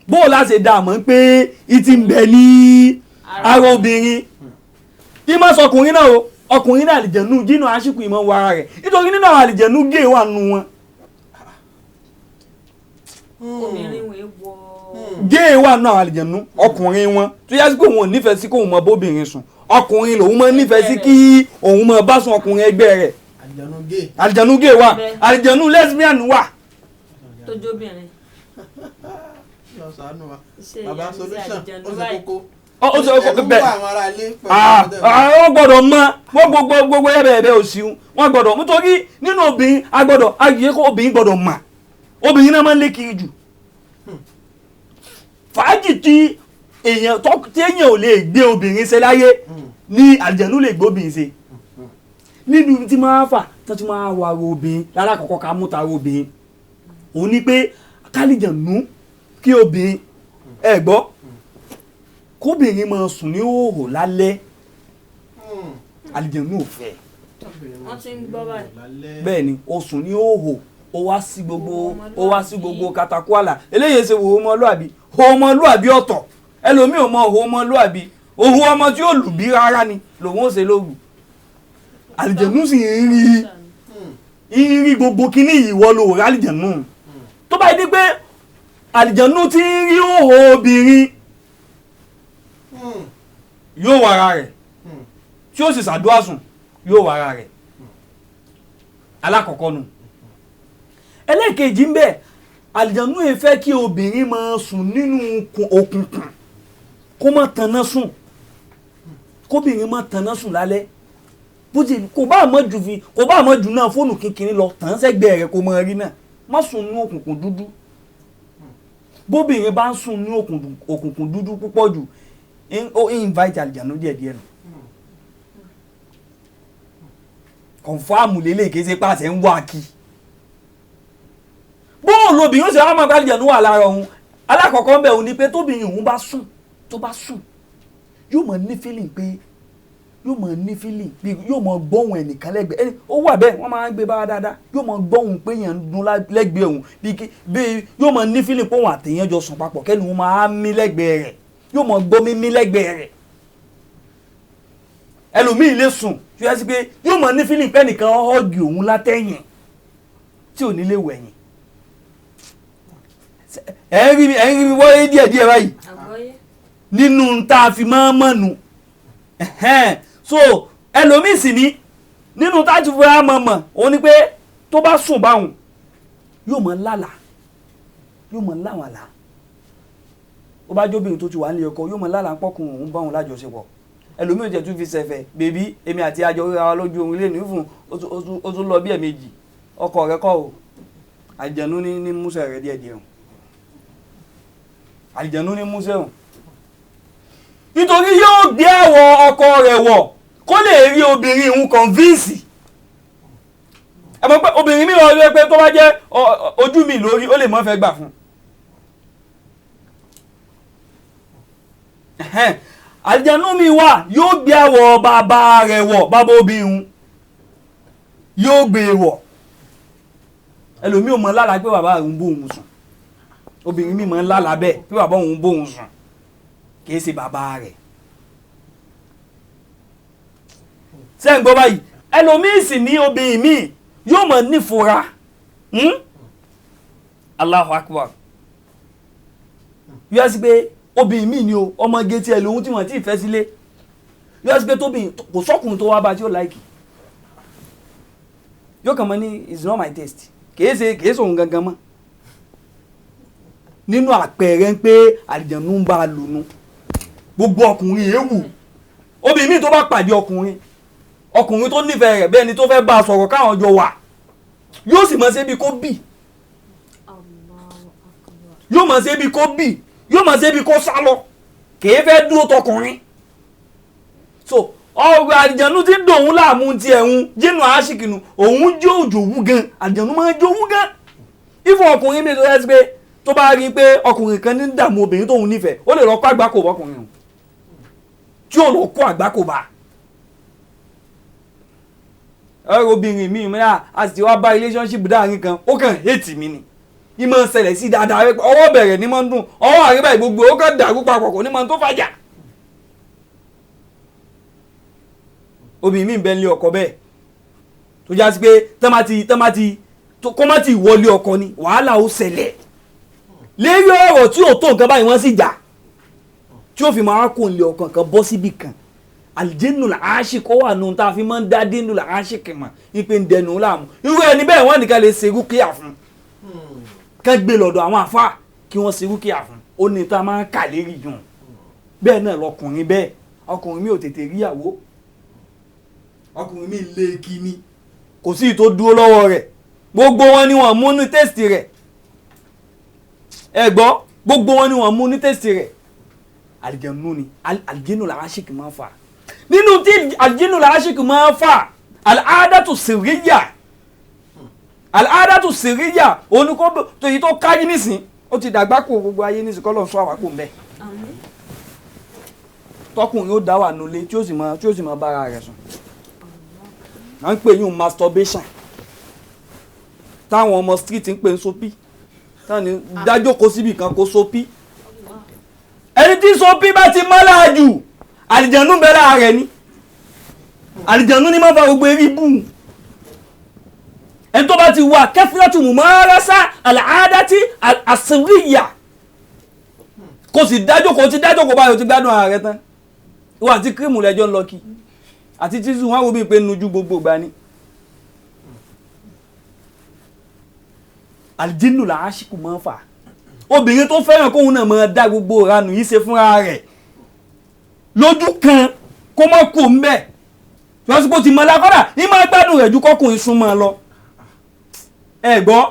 bó o láṣẹ dá mọ̀ pé ìtì ń bẹ ní ara obìnrin kí má sọ ọkùnrin náà o ọkùnrin náà àlìjẹ̀nú jínú aṣíkù ìmọ̀ wọ ara rẹ̀ nítorí nínú àwọn àlìjẹ̀nú gé wà nù wọn. obìnrin wèé wọ. gé wà nù àwọn àlìjẹ̀nú ọkùnrin wọn tó yẹ sí pé òun ò nífẹ̀ẹ́ sí kóun mọ bóbìnrin sùn ọkùnrin lòun máa nífẹ̀ẹ́ sí kí òun mọ bá sùn ọkùnrin ẹgbẹ́ rẹ̀. àlìjẹ̀nú gé wà àlìjẹ̀nú lesbian wà. tó jóbìnrin. bàbá solution ó ṣe kókó. ó sọ bẹ́ẹ̀ wọ́n gbọ́dọ̀ mọ gbogbo ẹ̀bẹ̀ òsì wọ́n gbọ́dọ̀ nítorí nínú obìnrin agbọ́dọ̀ ayé kó obìnrin gbọ́dọ̀ mọ̀ obìnrin náà máa ń lé kiri jù fàájì tí èèyàn ò lè gbé obìnrin ṣe láyé ní àlìjẹ̀nú lè gbé obìnrin ṣe nínú tí máa fà tó ti máa wà obìnrin lára kọ̀kọ́ ká mú ta obìnrin òun ni pé kálíjẹ̀nú kí obìnrin ẹ gbọ́ kóbìnrin máa sùn ní òhò lálẹ́ àlìjẹ̀nú ò fẹ́. wọ́n ti ń gbọ́ báyìí. bẹ́ẹ̀ ni o sùn ní òhò ó wá sí gbogbo katakwala eléyìí ṣe wò ọmọlúàbí ọ̀tọ̀ ẹlòmíì ò mọ òhò ọmọlúàbí òhò ọmọ tí yóò lù bí rárá ni lòun ó ṣe lóru àlìjẹ̀nú sì ń rí gbogbo kíní ìwọ lò rí àlìjẹ̀nú tó bá yẹ pé àlìjẹ̀nú ti ń rí òhò obìnrin yóò wà ara rẹ̀ tí ó sì ṣàdúrà sùn yóò wà ara rẹ̀ alákọ̀ọ́kọ́ nù. ẹlẹ́ẹ̀kejì ń bẹ àlìjẹ̀nú yìí fẹ́ kí obìnrin máa sùn nínú òkùnkùn kó má tanná sùn kóbìnrin má tanná sùn lálẹ́ kò bá àmọ́ jù náà fóònù kékeré lọ tàn sẹ́gbẹ̀ẹ́ rẹ̀ kó máa rí náà má sùn nínú òkùnkùn dúdú bóbìnrin bá ń sùn ní òkùnkùn dúdú púpọ̀ jù ó invite àlìjẹ̀nú díẹ̀díẹ̀ nù kọ̀nfàmù lélẹ̀ kìí ṣe pàṣẹ ń wá kí bóòlù obìnrin ó sì wá máa bá àlìjẹ̀nú wà lára òun alákọ̀ọ́kọ́ ń bẹ̀ òun ni pé tóbìnrin òun bá sùn yóò mọ̀ ní feeling pé yóò mọ̀ gbóhùn ẹnìkan lẹ́gbẹ̀ẹ́ ó wà bẹ́ẹ̀ wọ́n máa ń gbé bá dáadáa yóò mọ̀ gbóhùn pé èèyàn ń dún lẹ́gbẹ̀ẹ́ òun bí yóò mọ̀ ní feeling pé òun àtẹ̀yẹn jọ sùn papọ̀ kẹ́ni òun máa mí lẹ́gbẹ̀ẹ́ rẹ̀ yóò mọ̀ gbọ́ mímí lẹ́gbẹ̀ẹ́ rẹ̀ ẹlòmíì lè sùn tí ó yẹ sí pé yóò mọ̀ ní feeling pé ẹnìkan họ́ọ̀gì òun látẹ̀yìn tí ò ní lè wẹ̀yìn ẹ̀ ń rí mi wọ́n díẹ̀díẹ̀ báyìí nínú tá a fi máa mọ̀nù so ẹlòmíì sì ní nínú tá a ti fura mọ̀ òun ni pé tó bá sùn báwọn yóò mọ̀ lálàá yóò mọ̀ láwọn àlá ó bá jóbìnrin tó ti wà nílé ọkọ yóò mọ̀ lálàá pọ́kùn òun báwọn lájọṣepọ̀ ẹlòmíì jẹ́ tún fi ṣẹ̀fẹ̀ bèbí èmi àti àjọ ríra wa lójú ohun ilé nìfún ó tún lọ bí ẹ̀ẹ̀mejì ọkọ rẹ̀ kọ́ o àlìjẹ̀nú ní músẹ̀ rẹ̀ díẹ̀díẹ̀ o àlìjẹ̀nú ní músẹ̀ o nítorí yóò gbé àwọ̀ ọkọ rẹ̀ wọ̀ kó lè rí obìnrin òun convince ẹ mọ̀ pé obìnrin mi lọ rí pé tó bá jẹ́ ojú mi lórí ó lè mọ́ fẹ́ gbà fún àlìjẹ̀nú mi wà yóò gbé àwọ̀ bàbá rẹ̀ wọ̀ bàbá obìnrin yóò gbé wọ̀ ẹlòmíì ò mọ̀ lálàá pé bàbá òun bóun sùn obìnrin mi mọ̀ lálàá bẹ́ẹ̀ pé bàbá òun bóun sùn kìí ṣe bàbá rẹ̀ ṣé ń gbọ́ báyìí ẹlòmíì sì ní obìnrin míì yóò mọ̀ nífura Allahu Akbar yóò sí pé obìnrin míì ni o ọmọge tí ẹ lóhun tí wọ́n ti fẹ́ sílé yóò sí pé tóbìnrin kò sọ́kùnrin tó wá bá tí ó láìkì yóò kàn mọ́ ní it's not my taste kìí ṣe òun gangan mọ́ nínú àpẹẹrẹ pé àlìjẹ̀nú ń bá a lònú gbogbo ọkùnrin ewu obìnrin míì tó bá pàdé ọkùnrin tó nífẹ̀ẹ́ rẹ̀ bẹ́ẹ̀ ni tó fẹ́ bá a sọ̀rọ̀ káwọn jọ wà yóò sì mọ̀ sí ibi kó bì yóò mọ̀ sí ibi kó bì yóò mọ̀ sí ibi kó sá lọ kìí fẹ́ dúró tọkùnrin so ọ̀rọ̀ àlìjẹ̀nú ti dòun láàmú ti ẹ̀hún jínú àásìkìnú òun jó òjòwú gan àlìjẹ̀nú máa ń jowú gan ìfọ̀ ọkùnrin mi tó yẹ sí pé tó bá rí i pé ọkùnrin kan ní dààmú obìnrin tóun nífẹ̀ẹ́ ó lè lọ kó àgbákò bọ́kùnrin o tí ò lọ kó àgbákò bá ẹ̀rọ obìnrin mi mìíràn a sì ti wá bá relationship dáàrin kan ó kàn hate mi ni ìmọ̀ ṣẹlẹ̀ sí dáadáa rẹ ọwọ́ bẹ̀rẹ̀ ní máa ń dùn ọwọ́ àríbá gbogbo ó kàn dàrú papọ̀ kò ní máa ń tó fàjà. obìnrin mi ń bẹ ní ọkọ bẹ́ẹ̀ tó já sí pé tọ́mátì kọ́mátì wọlé ọkọ ni wàhálà ó ṣẹlẹ̀ lérí ọ̀rọ̀ tí ò tó nǹkan báyìí wọ́n sì jà tí ó fi máa kó nílé ọkàn kan bọ́ síbì kan aljinnu làásìkò wà nù tá a fi máa ń dá dínú làásìkò mà ipe ń dẹnu láàmú irú ẹni bẹ́ẹ̀ wọ́n nìkan lè ṣe rúkìá fún ká gbé lọ́dọ̀ àwọn àfáà kí wọ́n ṣe rúkìá fún ó ní tá a máa ń kà lérí yùn bẹ́ẹ̀ náà lọkùnrin bẹ́ẹ̀ ọkùnrin mi ò tètè ríyàwó ọkùnrin mi lé kíní kò sí ìtò dúró lọ́wọ́ rẹ̀ gbogbo wọn ni wọ́n mú ní tẹ́sítì rẹ̀ ẹ gbọ́ gbogbo wọn ni wọ́n mú ní tẹ́sítì rẹ̀ àlìjẹ̀nù ni àlìjẹ̀nù làásìkò máa ń fà nínú tí àlìjẹ̀nù làásìkò máa ń fà al-adatu sirriya al-adatu sirriya oníkó èyí tó kájí nísìn ó ti dàgbà kó gbogbo ayé nísìn kọ́ lọ́n sọ àwákò mbẹ́ tọkùnrin ó dá wà nulẹ̀ tí ó sì máa bára rẹ̀ sùn à ń pè yín masturbation táwọn ọmọ street ń pè ń sopi táwọn dájókòó síbi kan kó sopi ẹni tí sopi bá ti mọ́ láàjù àlìjànú bẹ́ẹ̀ lára rẹ̀ ni àlìjànú ni máa fa gbogbo eré ibù ẹni tó bá ti wà kẹfìlẹ́tù mumarasa al-adati as-sirriya kò sì dájókòó báyìí ó ti gbádùn ara rẹ̀ tán ìwà àti kírímù lẹ́jọ́ ń lọ kí àti tí wọn wo bí pé nujú gbogbo gbà ní. àlìjínù làásìkò máa ń fà obìnrin tó fẹ́ràn kóun náà máa dá gbogbo ìranù yìí ṣe fúnra rẹ̀ lójú kan kó má kó ń bẹ̀ lọ́sibó ti mọ lákọ́dà ní máa gbádùn rẹ̀ ju kọ́kùnrin súnmọ́ lọ. ẹ gbọ́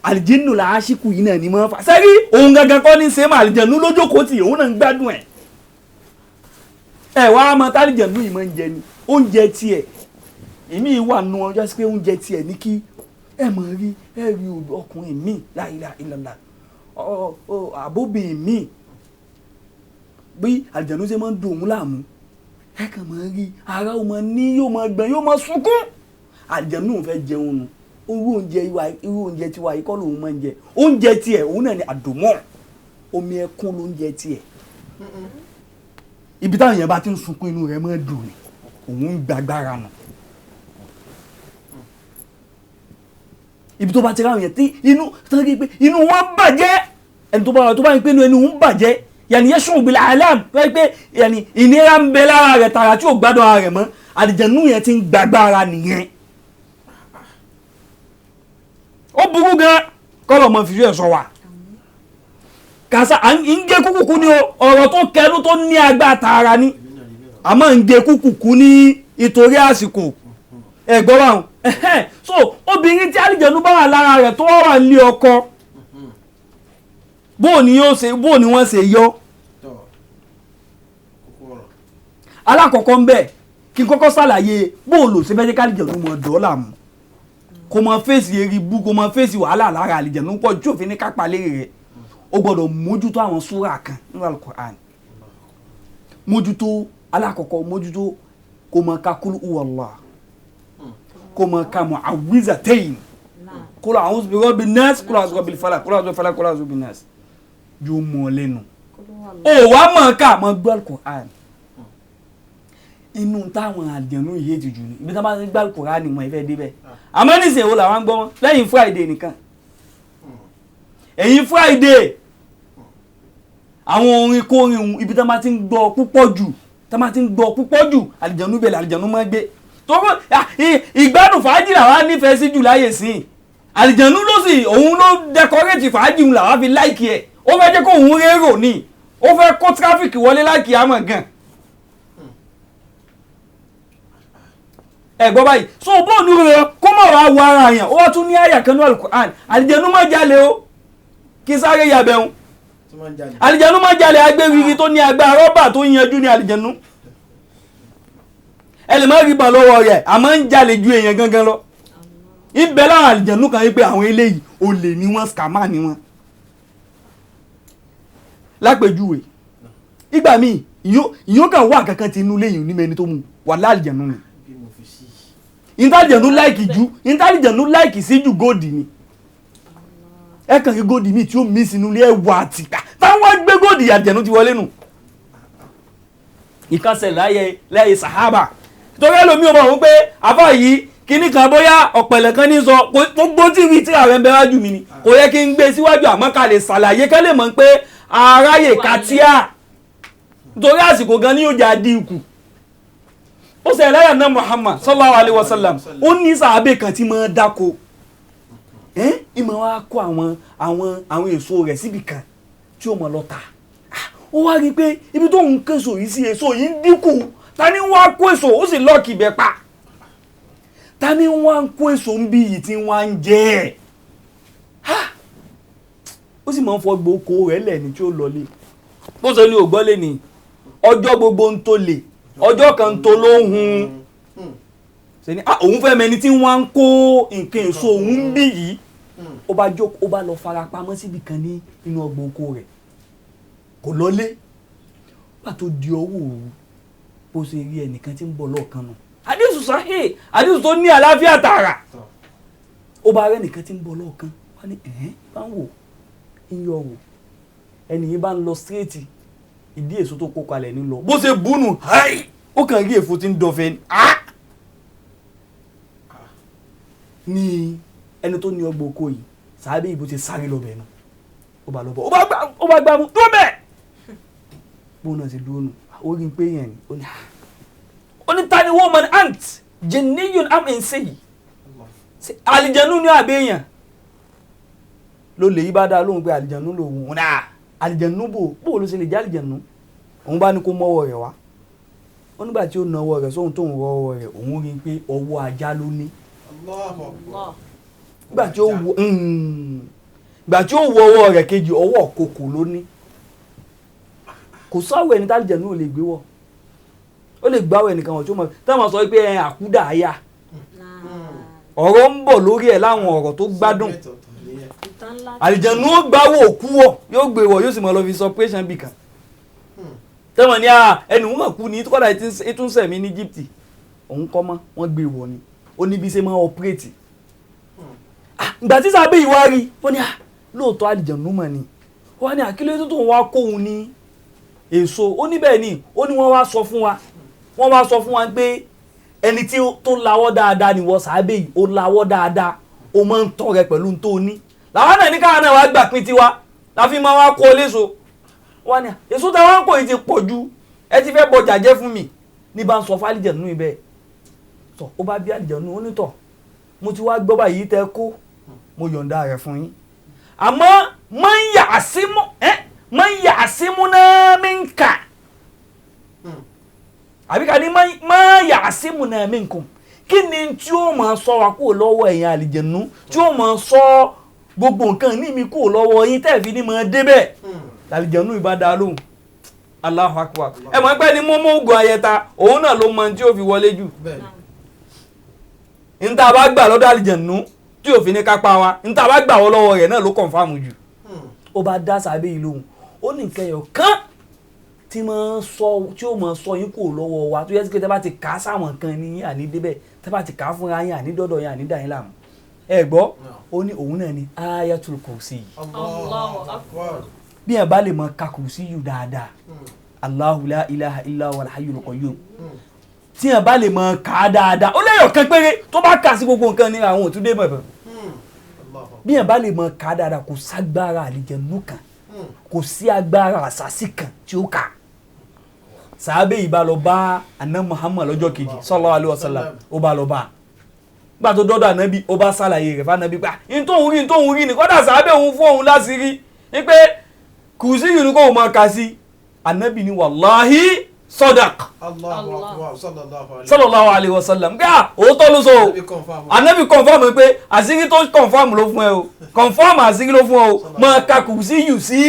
àlìjínù làásìkò yìí náà ni máa ń fà sẹ́rí òun gangan kọ́ ní sẹ́mà àlìjẹ̀nù lójókòó tì òun náà ń gbádùn ẹ̀. ẹ wá mọ tálíjẹ̀nù yìí máa ń jẹ ni oúnjẹ tiẹ̀ èmi wà nù ọjọ́ sí pé oúnjẹ tiẹ̀ ní kí ẹ mọ̀ rí ọkùnrin mi la ilaha illallah àbóbìn mi bí àlìjẹ̀nù ṣe máa ń dùn òun láàmú ẹ kàn máa rí ara ó máa ní yóò máa gbọ̀n yóò máa sunkún àlìjẹ̀nù òun fẹ́ jẹun nù irú oúnjẹ tiwa yìí kọ́ lòun máa ń jẹ oúnjẹ tiẹ̀ òun náà ni àdùnmọ́ omi ẹkún lóúnjẹ tiẹ̀ ibi táwọn èèyàn bá ti ń sunkún inú rẹ̀ máa dùn ni òun ń gbàgbára nù ibi tó bá ti ráwọn yẹn tí inú wọn bàjẹ́ ẹni tó bá ń pè ní ẹni òun bàjẹ́ yàní yẹ́sùn bil alam wọ́n pé yàní ìnira ń bẹ lára rẹ̀ tààrà tí ò gbádùn ara rẹ̀ mọ́ àlìjẹ̀nù yẹn ti ń gbàgbára nìyẹn ó burú gan kọ́lọ̀ mọ́ fìfì ẹ̀ sọ wa kàṣà ń gé kúkúkú ni ọ̀rọ̀ tó kẹnu tó ní agbá tààrà ni àmọ́ ń gé kúkúkú ní ìtorí àsìkò ẹ̀gbọ́n wa so obìnrin tí àlìjẹ̀nù bá wà lára rẹ̀ tó wà ní ọkọ bóò ni wọ́n ṣe yọ alákọ̀ọ́kọ́ ń bẹ̀ kí n kọ́kọ́ ṣàlàyé bóò lò ṣe fẹ́ jẹ́ kálìjẹ̀nù mọ̀ dọ́là mu kò mọ fèsì eribu kò mọ fèsì wàhálà lára àlìjẹ̀nù pọ̀ jù òfin ní kápá lérè rẹ̀ ó gbọ́dọ̀ mójútó àwọn súrà kan nínú Al-Qur'an mójútó alákọ̀ọ́kọ́ mójútó kò mọ ká kúlù huwallah kò mọ ká mu'awwizatayn kúlù a'udhu bi rabbin nas kúlù a'udhu bi rabbil falaq kúlù a'udhu bi falaq kúlù a'udhu bin nas yóò mọ̀ lẹ́nu ó wá mọ̀ ká mọ̀ gbọ́ Al-Qur'an inú táwọn àlìjẹ̀nù yìí ti jù ní ibi tí wọ́n bá ń gbọ́ Al-Qur'an ni mọ̀ ìfẹ́ débẹ̀ àmọ́ nísìnyí wo làwọn gbọ́ wọn lẹ́yìn Friday nìkan ẹ̀yìn Friday àwọn orin kórin ibi tí wọ́n bá ti ń gbọ́ púpọ̀ jù àlìjẹ̀nù bẹ̀rẹ̀ àlìjẹ̀nù máa gbé tọ́kọ́ ìgbádùn fàájì làwọn nífẹ̀ẹ́ sí jù láyè sí àlìjẹ̀nù ló sì òun ló dẹkọrẹ́tì fàájì làwọn fi láìkì ẹ̀ ó fẹ́ jẹ́ kó òun rérò ní ó fẹ́ kó tráfíkì wọlé láìkì àmọ̀ gan ẹ̀gbọ́n báyìí so bóònù rẹ̀ kó mọ̀ wá wọ ara yẹn ó wá tún ní àyà kan ní Al-Qur'an àlìjẹ̀nù má jalè o kí sáré yàbẹ̀hún àlìjẹ̀nù má jalè agbẹ́rìrì tó ní agbára rọ́bà tó yanjú ní àlìjẹ̀nù ẹ lè má rí bà lọ́wọ́ rẹ̀ àmọ́ ń jalè ju èèyàn gangan lọ ibẹ̀ láwọn àlìjẹ̀nù kan wípé àwọn eléyìí olè ni wọ́n scammer ni wọ́n lápèjúwe ìgbà míì ìyóò kan wà kankan ti inú léyìn ní mẹni tó mú wà láàlìjẹ̀nù ni ìntàlìjẹ̀nù láìkì sí jù góòdì ni ẹ kàn kí góòdì mi tí ó mí sínú ilé ẹwà àtìgbà táwọn gbé góòdì àjẹnú ti wọlé nù. ìkànsẹ̀ láyé sàhábà torí ẹlòmíì ọmọ òun pé àbá yìí kíní kan bóyá ọ̀pẹ̀lẹ̀ kan ní sọ gbogbo tv tí ààrẹ ń bẹ wájú mi ni kò yẹ kí n gbé síwájú àmọ́ ká lè ṣàlàyé ká lè mọ̀ pé aráyè katíà nítorí àsìkò gan ni yóò jà dín kù. ó ṣe ẹlẹ́yà náà Muhammad sallallahu alayhi wa sallam ó ní sàábẹ̀ kan tí máa dáko ìmọ̀ wa kó àwọn èso rẹ̀ síbi kan tí ó mọ̀ lọ tà ó wá rí i pé ibi tó ń késo yìí sí èso yìí ń dínkù ta ni wọ́n á kó èso ó sì lọ́ọ̀kì ibẹ̀ pa ta ni wọ́n á kó èso ń bí yìí tí wọ́n á ń jẹ ó sì máa ń fọ gbòókò rẹ̀ lẹ́ni tí ó lọlé bó ṣe ní ògbọ́lé ni ọjọ́ gbogbo ń tó lè ọjọ́ kan tó ló hun ṣe ni òun fẹ́ mẹni tí wọ́n á ń kó nǹkan èso òun ń bí yìí ó bá lọ fara pamọ́ síbi kan ní inú ọgbọ̀n oko rẹ̀ kò lọlé wà tó di ọwọ́ òru bó ṣe rí ẹnìkan tí ń bọ̀ lọ́ọ̀kan nù àdìsù sahih àdìsù tó ní àlàáfíà tààrà ó bá rẹ́ nìkan tí ń bọ̀ lọ́ọ̀kan wọ́n ní bá ń wò ń yọ wò ẹni yìí bá ń lọ síréètì ìdí èso tó kó kalẹ̀ ní lọ bó ṣe búnú ó kàn rí èfo tí ń dọ̀fẹ́ ní ẹni tó ní ọgbọ̀n oko yìí sàábé ìbò ti sáré lọ bẹ̀ nù ó bá lọ bọ̀ ó bá gbà mú tó bẹ̀ bóun náà ti dúró nù ó rí i pé yẹn ni ó ní tani woman ant jenniyun am insihi àlìjẹ̀nú ní àbẹ̀yàn ló lè yí bá dáa lóhun pé àlìjẹ̀nú lòun náà àlìjẹ̀nú bò ló ṣe lè jẹ́ àlìjẹ̀nú òun bá ní kó mọ́wọ́ rẹ̀ wá ó nígbà tí ó na ọwọ́ rẹ̀ sóhun tóun rọ ọwọ́ rẹ̀ òun rí i pé ọwọ́ ajá ló ní gbà tí ó wọ ọwọ́ rẹ̀ kejì ọwọ́ kòkò ló ní kò sọ́wọ́ ẹni tálìjẹ̀nú ò lè gbé wọ̀ ó lè gbáwọ̀ ẹnìkan wọ̀ tí ó mọ̀ táwọn sọ pé àkúdà àyà ọ̀rọ̀ ń bọ̀ lórí ẹ̀ láwọn ọ̀rọ̀ tó gbádùn àlìjẹ̀nú ó gbáwọ̀ òkú wọ̀ yóò gbé wọ̀ yóò sì mọ̀ lọ fi sọ pẹ́sàn bì kan tẹ́wọ̀n ní ẹni wọ́n kú ní kọ́dà ètúnṣẹ̀ mi ní Egypt òun kọ́ mọ́ wọ́n gbé wọ̀ ni ó ní bí ṣe máa ọ̀pẹ́rẹ́tì ìgbà tí sábẹ́ ìwà rí ó ní lóòótọ́ àlìjẹ̀nú mọ̀ ni wọ́n ní àkílẹ̀ tó tó wá kóhun ní èso ó ní bẹ́ẹ̀ ni ó ní wọ́n wá sọ fún wa pé ẹni tí tó lawọ́ dáadáa ni wọ́n sábẹ́ yìí ó lawọ́ dáadáa ó máa ń tọ́ rẹ pẹ̀lú tó ní làwọn náà ní káwọn náà wá gbà pín tiwa láfi máa wá kó léso wọ́n ní èso táwọn kò yìí ti pọ̀ ju ẹ ti fẹ́ bọ jàjẹ́ fún mi ní bá ń sọ fún àlìjẹ̀nú ibẹ̀ tọ̀ ó bá bí àlìjẹ̀nú ó ní tọ̀ mo ti wá gbọ́ báyìí tẹ́ kó mo yọ̀ǹda rẹ̀ fún yín àmọ́ máa ń yà símú náà mi ń kà àbí ká ní máa yà símú náà mi ń kùn kí ni tí ó máa sọ wa kúrò lọ́wọ́ ẹ̀yin àlìjẹ̀nú tí ó máa sọ gbogbo nǹkan ní mi kúrò lọ́wọ́ yín tẹ́ fi ní máa débẹ̀ àlìjẹ̀nú ìbá dá lóhùn Allahu Akbar ẹ mọ̀ pé ní mọ́mọ́ ògùn ayẹta òun náà ló mọ tí ó fi wọlé jù níta bá gbà lọ́dọ̀ àlìjẹ̀nú tí òfin ní kápá wa níta bá gbà wọ́ lọ́wọ́ rẹ̀ náà ló kọ̀ǹfàmù jù ó bá dá sábẹ́ yìí lóhùn ó ní nǹkan ẹ̀yọ̀ kán tí ó máa sọ yín kúrò lọ́wọ́ wa tó yẹ kí tẹ́ bá ti kà á sáwọn nǹkan ní àní débẹ̀ tẹ́ bá ti kà á fúnra yín àní dọ́dọ̀ yín àní dà yín láàmú ẹ gbọ́ ó ní òun náà ní Ayatul Kursi Allahu Akbar bí ẹ bá lè mọ ka kùrùsí yù dáadáa Allahu la ilaha illa huwal hayyul qayyum tí ẹ bá lè mọ ká dáadáa ó lẹ́yọ̀ kan péré tó bá kà sí gbogbo nǹkan ní àwọn òtúndé mọ̀fẹ́ bí ẹ bá lè mọ ká dáadáa kò ságbára àlìjẹ̀nú kan kò sí agbára àsásí kan tí ó kà sàábé yìí bá lọ bá àná Muhammad lọ́jọ́ kejì sallallahu alaihi wasallam ó bá lọ bá gbà tó dọ́dọ̀ ànábì ó bá sàlàyé rẹ̀ fànábì pé ìtòhun rí ni kọ́dà sàábé òun fún òun láṣìírí wípé kùsí yìí ni kò mọ ká sí ànábì ni wàláhí sọdàk sallallahu alaihi wasallam gbà òótọ́ ló sọ o ànábì kọ̀nfàmù pé àṣírí tó kọ̀nfàmù ló fún ẹ o kọ̀nfàmù àṣírí ló fún ẹ o mọ ká kùsí yìí sí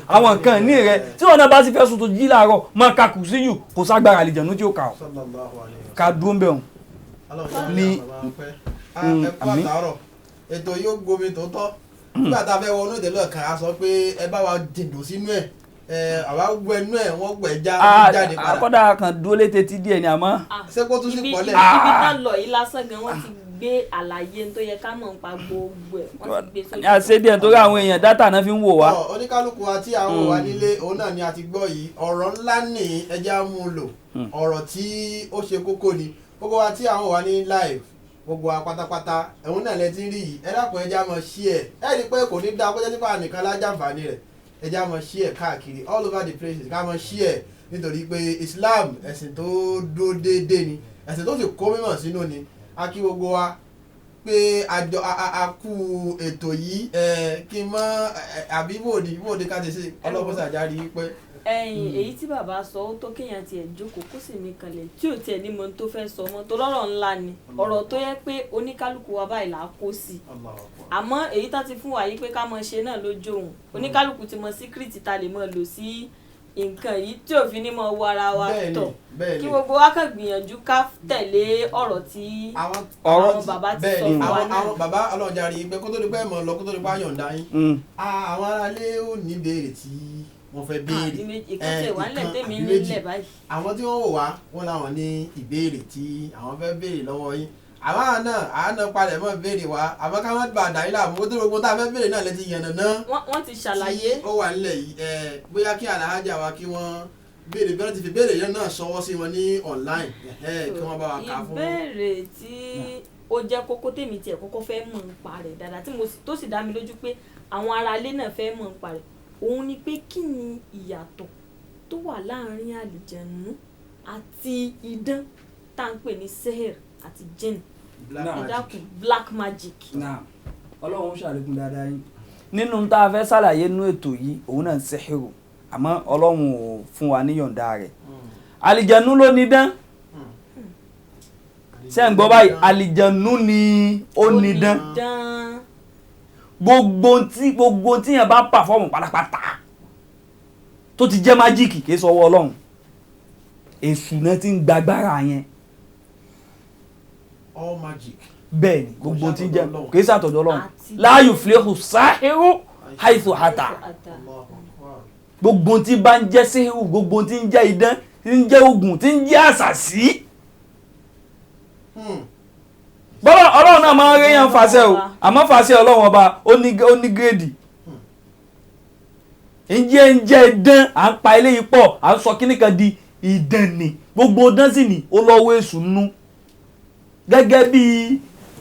àwọn nǹkan ní rẹ tí wọn náà bá sì fẹ́ sùn tó jí láàárọ̀ mọ ká kùsí yìí kò ságbára àlìjẹ̀nú tí ó kà ọ́ ká dúró ń bẹ̀ ọ́n ní àmì ètò yóò gbomi tó tọ́ nígbà tá a fẹ́ wọnú ìdẹ́lẹ̀ kan a sọ pé ẹ bá wa dìndò sínú ẹ̀ àwa gbọ́ ẹnu ẹ̀ wọ́n gbọ́ ẹ̀ jáde padà. akọ́dà kan dúró létí díẹ̀ ni àmọ́. ṣé kó tún sí pọ́lẹ̀. ibi tá lọ yìí lásán gan wọ́n ti gbé àlàyé tó yẹ ká mọ̀ nípa gbogbo ẹ̀ wọ́n ti gbé sójú. àṣẹ díẹ̀ torí àwọn èèyàn dátà náà fi ń wò wá. oníkálukú wa tí àwọn wà nílé òun náà ni a ti gbọ́ yìí ọ̀rọ̀ ńlá ní ẹja mú un lò ọ̀rọ̀ tí ó ṣe kókó ni gbogbo wa tí àwọn wà ní live gbogbo wa pátápátá ẹ̀hún náà lẹ ti rí yìí ẹ dákun ẹja mọ̀ share ẹ rí i pé kò ní dá kọjá nípa nìkan lájàǹfààní rẹ̀ ẹja mọ̀ share káàkiri all over the places ká mọ̀ share nítorí pé Islam ẹ̀sìn tó dúró déédéé ni ẹ̀sìn tó sì kó mímọ̀ sínú ni a kí gbogbo wa pé a kú ètò yìí kí n mọ àbí bòde ká ti ṣe ọlọ́pọ̀sà jáde pé. èyí tí bàbá sọ ó tó kéèyàn tiẹ̀ jókòó kó sì mí kanlẹ̀ tí ò tiẹ̀ ní mọ tó fẹ́ sọ mọ́ tó lọ́rọ̀ ńlá ni ọ̀rọ̀ tó yẹ pé oníkálukú wa báyìí là á kó sí àmọ́ èyí tá ti fún wa yìí pé ká mọ ṣe náà lójú òun oníkálukú ti mọ síkírìtì ta lè mọ lò sí nǹkan yìí tí òfin ní mọ wo ara wa tọ̀ kí gbogbo wa kàn gbìyànjú ká tẹ̀lé ọ̀rọ̀ tí àwọn bàbá ti sọ fún wa náà. àwọn bàbá ọlọ́jà rí i pé kó tó di pé mọ̀ lọ kó tó di pé àyọ̀ǹda yín àwọn aráalé ò ní béèrè tí wọ́n fẹ́ béèrè ìkọ́sẹ̀ wà nílẹ̀ tèmi nílẹ̀ báyìí. àwọn tí wọ́n wò wá wọ́n láwọn ní ìbéèrè tí àwọn fẹ́ béèrè lọ́wọ́ yín àwọn àánà palẹ̀ mọ́ béèrè wa àmọ́ ká má bàa dàrí làmú kó tó gbogbo tá a fẹ́ béèrè náà lẹ́ti yànnà náà. wọ́n ti ṣàlàyé. ó wà nílẹ̀ yìí bóyá kí Alhaja wa kí wọ́n béèrè bí wọ́n ti fi béèrè yẹn náà ṣọwọ́ sí wọn ní online kí wọ́n bá wa kà fún wọn. ìbéèrè tí ó jẹ́ kókó tèmi tiẹ̀ kọ́kọ́ fẹ́ mọ̀ nípa rẹ̀ dáadáa tó sì dá mi lójú pé àwọn aráalé náà fẹ́ mọ̀ nípa rẹ̀ òun ni pé kí ni ìyàtọ̀ tó wà láàrin àlìjẹ̀nú àti idán tá à ń pè ní seher àti jinn ìdákùn black magic. ọlọ́run ṣàlékún dáadáa yín. nínú tá a fẹ́ ṣàlàyé nínú ètò yìí òun náà ń sehiru àmọ́ ọlọ́run ò fún wa níyọ̀ǹda rẹ̀ àlìjẹ̀nú ló ní dán ṣé ń gbọ́ báyìí àlìjẹ̀nú ni ó ní dán gbogbo tí yẹn bá pàfọ́ọ̀mù pátápátá tó ti jẹ́ májíìkì kìí sọwọ́ ọlọ́run èṣù náà ti ń gbàgbára yẹn. all magic. bẹ́ẹ̀ ni gbogbo tí ń jẹ́ kìí sàtọ̀dọ̀ ọlọ́run la yuflihu sahiru haythu ata gbogbo tí bá ń jẹ́ sehiru gbogbo tí ń jẹ́ idán tí ń jẹ́ ogun tí ń jẹ́ àṣàsí. bọ́lá ọlọ́run náà máa ń réyàn fàṣẹ o àmọ́ fàṣẹ ọlọ́run ọba ó ní gírèdì ǹjẹ́ idán à ń pa eléyìí pọ̀ à ń sọ kíní kan di idán ni gbogbo idán sì ni ó lọ́wọ́ èṣù nú gẹ́gẹ́ bí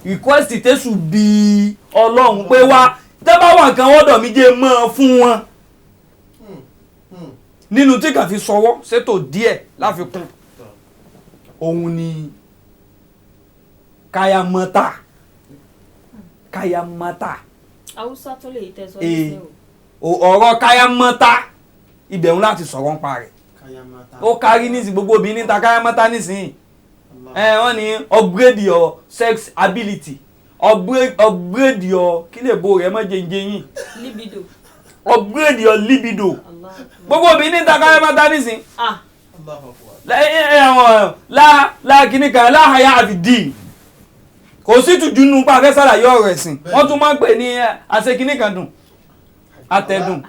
request tẹ̀sù bí ọlọ́run pé wá tẹ́ bá wà nǹkan wọ́dọ̀ mi jẹ́ mọ́ fún wọn nínú tí kàn fi sọwọ́ ṣètò díẹ̀ láfikún òun ni kayamata haúsá tó lè tẹ sọ ní ọ̀rọ̀ kayamata ibẹ̀ ń láti sọ̀rọ̀ ń pa rẹ̀ ó kárí nísìnyí gbogbo obìnrin ta kayamata nísìnyí wọ́n ní upgrade your sex ability upgrade your kí lè bo rẹ̀ mọ́ jẹ́njẹ́ yín libido upgrade your libido gbogbo obìnrin ta kayamata nísìnyí kíní kan láhàyà àfìdí kò sí tùjú nù pa afẹ́ sàlàyé ọ̀rọ̀ ẹ̀sìn wọ́n tún máa ń pè ní àṣekíní kan dùn àtẹ̀dùn.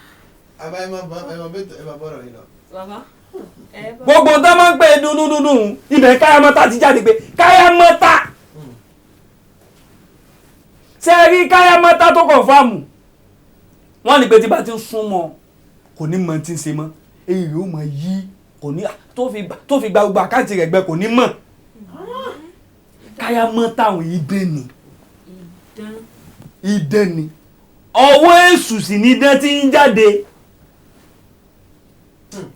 gbogbo tó máa ń pè dúdúdúdú ibẹ̀ káyámọ́tà ti jáde pé káyámọ́tà ṣe rí káyámọ́tà tó kọ̀ǹfàmù wọ́n ní pé tí bá ti ń súnmọ́ kò ní mọ̀ tí ń ṣe mọ́ èyí yóò mọ̀ yí kò ní tó fi gba gbogbo àkáǹtì rẹ̀ gbẹ kò ní mọ̀ káyámọ́tà àwọn idán ni ọwọ́ èṣù sì ní idán tí ń jáde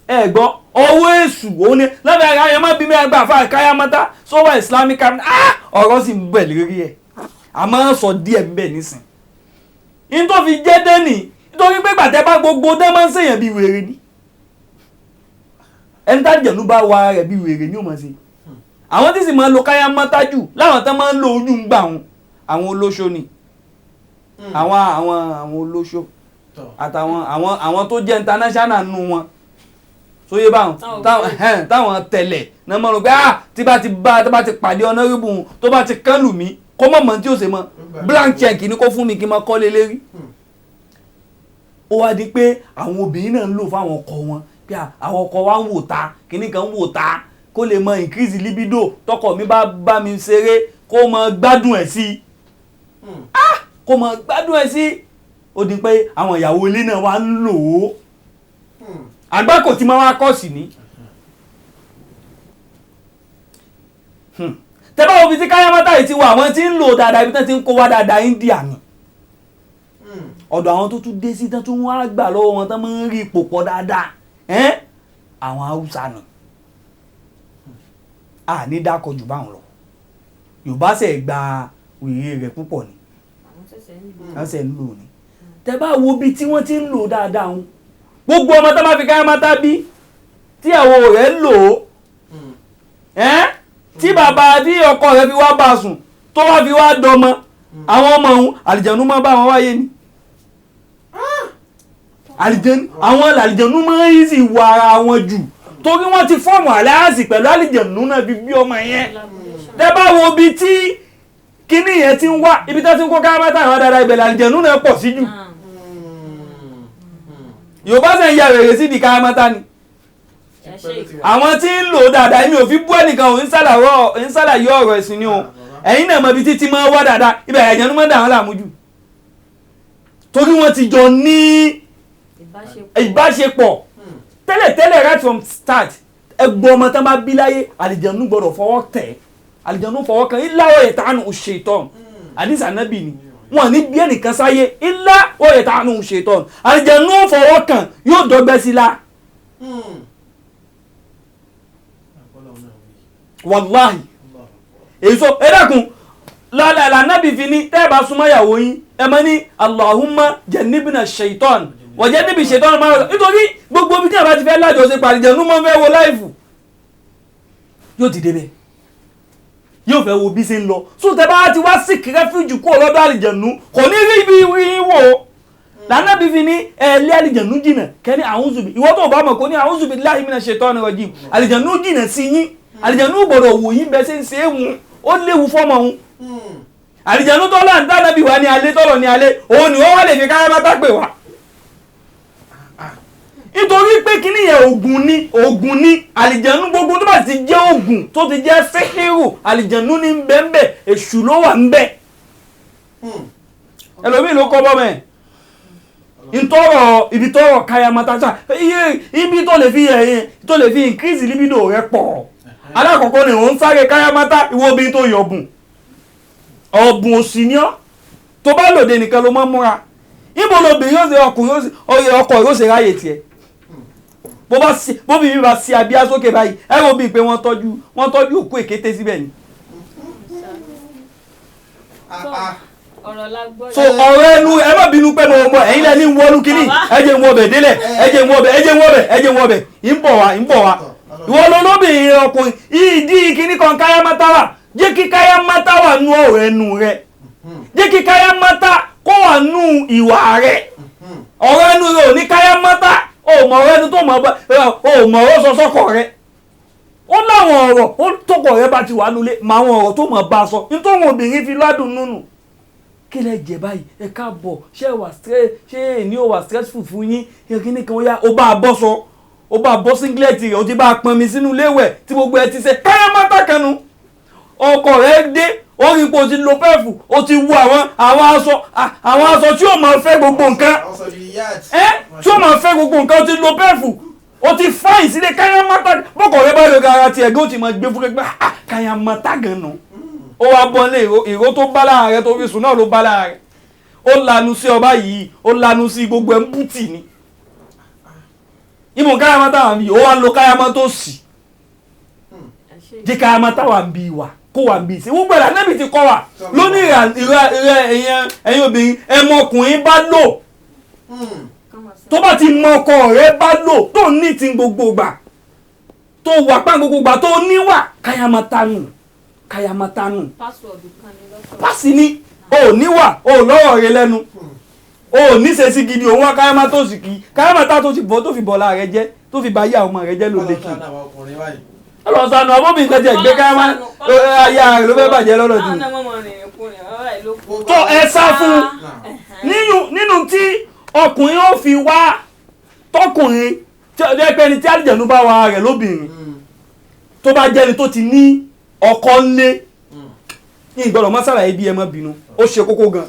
ẹ gbọ́ ọwọ́ èṣù òun ni lọ́dọ̀ ẹ̀ka má bí mẹ́rin gbà fún káyámọ́tà sọ́wọ́ islamic ọ̀rọ̀ sì ń bẹ̀ lórí ẹ̀ àmọ́ sọ díẹ̀ ń bẹ̀ nísìn ní tó fi jẹ́ dẹ́nì nítorí pé gbàtẹ́ bá gbogbo dẹ́ máa ń ṣèyàn bí wèrè ni ẹni tá jẹ̀lú bá wa rẹ̀ bí wèrè ni ó máa ṣe àwọn tí sì máa ń lo káyámọ́tà jù láwọn tán máa ń lo ojú ń gbà wọn àwọn olóṣó ni àwọn olóṣó àtàwọn àwọn tó jẹ́ international nù wọn sóyè báwọn táwọn tẹ̀lẹ̀ náà mọ̀ rò pé tí bá ti pàdé ọ̀nàrìbù tó bá ti kán lù mí kó mọ̀ tí ó ṣe mọ́ blank check ni kó fún mi kí n máa kọ́lé lérí. ó wá di pé àwọn obìnrin náà ń lò fáwọn ọkọ wọn pé àwọn ọkọ wa ń wò ta kíní kan ń wò ta kó lè mọ increase libido tọkọ mi bá mi ṣeré kó mọ gbádùn ẹ̀ sí kó mọ gbádùn ẹ̀ sí ó di pé àwọn ìyàwó ilé náà wá ń lò ó àgbákò tí máa wá kọ́ sí ni tẹ́ bá wo bí tí káyámátà yìí ti wà àwọn tí ń lò dáadáa ibi tán ti ń kó wá dáadáa India ni ọ̀dọ̀ àwọn tó tún dé sí tán tún wá gbà lọ́wọ́ wọn tán máa ń rí ipò pọ̀ dáadáa àwọn Haúsá ni ní dákọ̀ jù báwọn lọ Yorùbá ṣe gba wèrè rẹ̀ púpọ̀ ni wọ́n ṣe ń lò ní tẹ́ bá wo bí tí wọ́n ti ń lò dáadáa wọn gbogbo ọmọ tó bá fi káyámátà bí tí àwọn rẹ̀ ń lò ó tí bàbá tí ọkọ rẹ̀ fi wá bá sùn tó wá fi wá dọmọ àwọn ọmọ òun àlìjẹ̀nú máa bá wọn wáyé ni àwọn àlìjẹ̀nú máa ń sì wọ ara wọn jù torí wọ́n ti fọ́ọ̀mù aláàsì pẹ̀lú àlìjẹ̀nú náà fi bí ọmọ yẹn tẹ́ bá wo ibi tí kíní yẹn ti ń wá ibi tó ti ń kó káyámátà àwọn dáadáa ibẹ̀ àlìjẹ̀nú náà pọ̀ sí jù Yorùbá sì ń ya rèrè sí di káyámátà ni àwọn tí ń lò dáadáa èmi ò fi bú ẹnìkan ò ń ṣàlàyé ọ̀rọ̀ ẹ̀sìn ni o ẹ̀yin náà mọ ibi títí máa wá dáadáa ibẹ̀ àlìjẹ̀nú máa dà wọ́n láàmú jù torí wọ́n ti jọ ní ìbáṣepọ̀ tẹ́lẹ̀ right from start ẹgbọ́n ọmọ tán bá bí láyé àlìjẹ̀nú gbọ́dọ̀ fọwọ́ tẹ̀ àlìjẹ̀nú fọwọ́ kan ilá òye tánù ṣètọ́n àdìsá nábì ni wọn ní bí ẹnìkan sáyé ilá òye tánù ṣètọ́n àlìjẹ̀nú fọwọ́ kan yóò dọ́gbẹ́ sí la wàláhì èyí sọ ẹ̀dàkùn lọ́la nábì fi ní tẹ́ẹ̀bà súnmọ́ ìyàwó yín ẹ mọ́ ní Allahumma jannibna ṣètọ́n wọ̀jẹ́ níbi ìṣètọ́nù máa rọ̀ nítorí gbogbo ibi tí a bá ti fẹ́ lájọṣe pàdìjẹ̀nú mọ́ fẹ́ wo láìfù yóò ti débẹ̀ yóò fẹ́ wo bí ṣe ń lọ so tẹ́ bá ti wá seek refuge kúrò lọ́dọ̀ àlìjẹ̀nú kò ní rí ibi rí wò lànàbí fi ní ẹ̀ẹ́lẹ́ àlìjẹ̀nú jìnà kẹ́ni a'udhu bi ìwọ́n tó bá mọ̀ kó ní a'udhu billahi minash shaitani rajim àlìjẹ̀nú jìnà sí yín àlìjẹ̀nú gbọ́dọ̀ wò yín bẹ́ẹ̀ ṣe ń ṣe é wù ó léwu fọ́mọ òun àlìjẹ̀nú tọ́lá ń dáná bí wà ní alẹ́ tọ́lọ̀ ní alẹ́ òun ni wọ́n wá lè fi káyámátà pè wá nítorí pé kíní yẹn ògùn ní àlìjẹ̀nú gbogbo tó bá ti jẹ́ ògùn tó ti jẹ́ síhírù àlìjẹ̀nú ní bẹ́ẹ̀nbẹ́ èṣù ló wà ń bẹ̀ ẹlòmíì ló kọ́ bọ́mẹ̀ ìtọ́rọ̀ ibi tọ́rọ̀ káyámátà sá ibi tó lè fi increase libido rẹ pọ̀ alákọ̀ọ́kọ́ ni òun sáré káyámátà ìwọ obìnrin tó yọ̀bùn ọ̀bùn òsì ni ọ́ tó bá lòdì nìkan ló mọ́ múra ibo lobìnrin yóò ṣe ọkùnrin ọkọ yóò ṣe ráyè tiẹ̀ bóbi mi bá sí abíyá sókè báyìí ẹ wo bíi pé wọ́n tọ́jú òkú èkété síbẹ̀ ni. so ọ̀rọ̀ ẹnu ẹ má bínú pé mo mọ ẹ̀yin lẹ́ni ń wọnú kínní ẹ jẹ́ ń wọbẹ̀ délẹ̀ ẹ jẹ́ ń wọbẹ̀ ń bọ̀ wá ìwọ lọ́lọ́bìnrin ọkùnrin ìdí kínní kan káyámátà wà jẹ́ kí káyámátà wà nú ọ̀rọ̀ ẹnu rẹ jẹ́ kí káyámátà kó wà nú ìwà rẹ ọ̀rọ̀ ẹnu rẹ ò ní káyámátà o mọ̀ ọ̀rọ̀ ẹnu tó mọ̀ o mọ̀ ọ̀rọ̀ sọ́sọ́kọ̀ rẹ ó láwọn ọ̀rọ̀ ó tọkọ̀ rẹ bá ti wà nulẹ̀ mà àwọn ọ̀rọ̀ tó mọ̀ bá sọ nítorí obìnrin fi ládùn nínú kí lẹ jẹ báyìí ẹ káàbọ̀ ṣé èní ò wà stressful fún yín kíní kan ó yá ó bá a bọ́ sọ ó bá a bọ́ singlet rẹ̀ ó ti bá a pọn mi sínú léwẹ̀ tí gbogbo ẹ ti ṣe káyámátà kanu ọkọ rẹ dé ó rí pé o ti lo pẹ́ẹ̀fù o ti wo àwọn aṣọ tí ó máa fẹ́ gbogbo nǹkan tí ó máa fẹ́ gbogbo nǹkan o ti lo pẹ́ẹ̀fù o ti fáyìn sílé káyámátà bọ́kọ̀ rẹ bá yọ gara tiẹ̀ gé o ti máa gbé fún kẹgbẹ́ káyámátà gan-an ó wá bọ́ lé ìró tó bá lára rẹ tó fi sùn náà ló bá lára rẹ ó lanu sí ọba yìí ó lanu sí gbogbo ẹ̀ ń bùtì ni ìmọ̀ káyámátà wà ń bí ó wá lo káyámátà ó sì jẹ́ káyámátà wà ń bí wa kó wà ń bí sí gbogbo ẹ̀dá nẹ́bì ti kọ́ wa lóní ẹ̀yin obìnrin ẹmọkùnrin bá lò tó bá ti mọ ọkọ rẹ bá lò tó ní ti gbogbo gbà tó wà pá gbogbo gbà tó níwà káyámátà nù pásì ni o níwà o lọ́rọ̀ rẹ lẹ́nu o ní ṣe sí gidi òun wá káyámátà òsì kì í káyámátà tó ti bọ́ tó fi bọ́lá rẹ jẹ́ tó fi bá yá ọmọ rẹ jẹ́ lóde kì í ọlọ́sànù ọmọbìnrin nǹkan jẹ́ gbé káyámá ayé rẹ̀ ló fẹ́ bàjẹ́ lọ́dọ̀ jù tó ẹ sá fún nínú tí ọkùnrin ó fi wá tọkùnrin tí ẹgbẹ́ni tí àlìjẹ̀nú bá wà rẹ̀ lóbìnrin tó bá jẹ́ni tó ti ní ọkọ ńlé ìgbọ́dọ̀ mọ́sálà ibi ẹ má bínú ó ṣe kókó gan